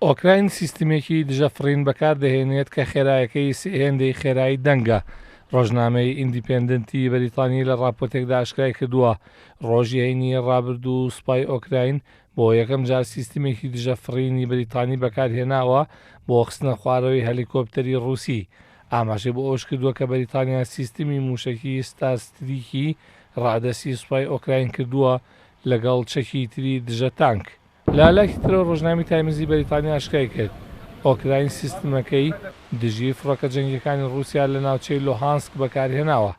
ئۆکراین سیستمێکی دژەفڕین بەکاردەهێنێت کە خێرایەکەی هێندەی خێرایی دەنگە. ڕۆژنامەی ئیندیپێندنتی بەریتانی لە ڕاپۆرتێکدا ئاشکرای کردووە ڕۆژی هەینی ڕابردوو سوپای ئۆکراین بۆ یەکەم جار سیستمێکی دژەفڕینی بەریتانی بەکارهێناوە بۆ خستنە خوارەوەی هەلیکۆپتەری ڕووسی. ئاماژەی بۆ ئەوش کردووە کە بەریتانیا سیستمی موشکی ستارستریکی ڕادەسی سوپای ئۆکراین کردووە لەگەڵ چەکی تری دژە تانک. لالایەکی ترەوە ڕۆژنامی تایمزی بەریتانیا ئاشکای کرد ئۆکراین سیستمەکەی دژی فڕۆکە جەنگیەکانی رووسیا لە ناوچەی لۆهانسک بەکارهێناوە.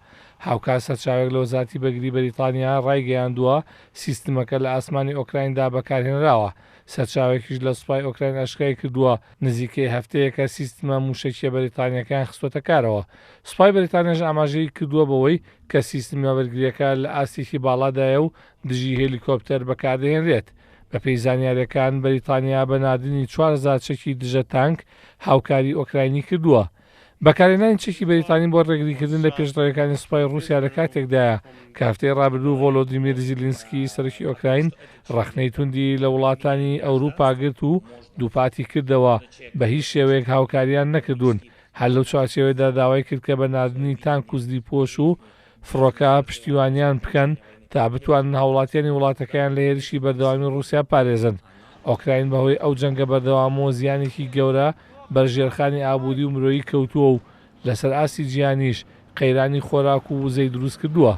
هاوکات سەرچاوێک لە وەزارەتی بەگری بەریتانیا ڕایگەیاندووە سیستمەکە لە ئاسمانی ئۆکرایندا بەکارهێنراوە. سەرچاوێکیش لە سوپای ئۆکراین ئاشکای کردووە نزیکەی هەفتەیەکە سیستمە موشکیە بەریتانیەکان خستۆتە کارەوە. سوپای بەریتانیاش ئاماژەی کردووە بەوەی کە سیستمی وەرگریەکە لە ئاستێکی باڵادایە و دژی هێلیکۆپتەر بەکاردەهێنرێت. بە پێی زانیاریەکان بەریتانیا بە نردنی 4,000 چەکی دژە تانک هاوکاری ئۆکراینی کردووە. بەکارهێنانی چەکی بەریتانی بۆ ڕێگریکردن لە پێشڕەوەکانی سوپای رووسیا لە کاتێکدایە کە هەفتەی ڕابردوو ڤۆلۆدیمیر زیلینسکی سەرۆکی ئۆکراین ڕەخنەی توندی لە وڵاتانی ئەوروپا گرت و دووپاتی کردەوە بە هیچ شێوەیەک هاوکاریان نەکردوون. هەر لەو چوارچێوەیەدا داوای کرد کە بە نردنی تانک و زلیپۆش و فڕۆکە پشتیوانیان بکەن تا بتوانن هاوڵاتیانی وڵاتەکەیان لە هێرشی بەردەوامی رووسیا پارێزن. ئۆکراین بەهۆی ئەو جەنگە بەردەوامەوە زیانێکی گەورە بەرژێرخانی ئابووری و مرۆیی کەوتووە و لەسەر ئاسی جیهانیش قەیرانی خۆراک و وزەی دروست کردووە.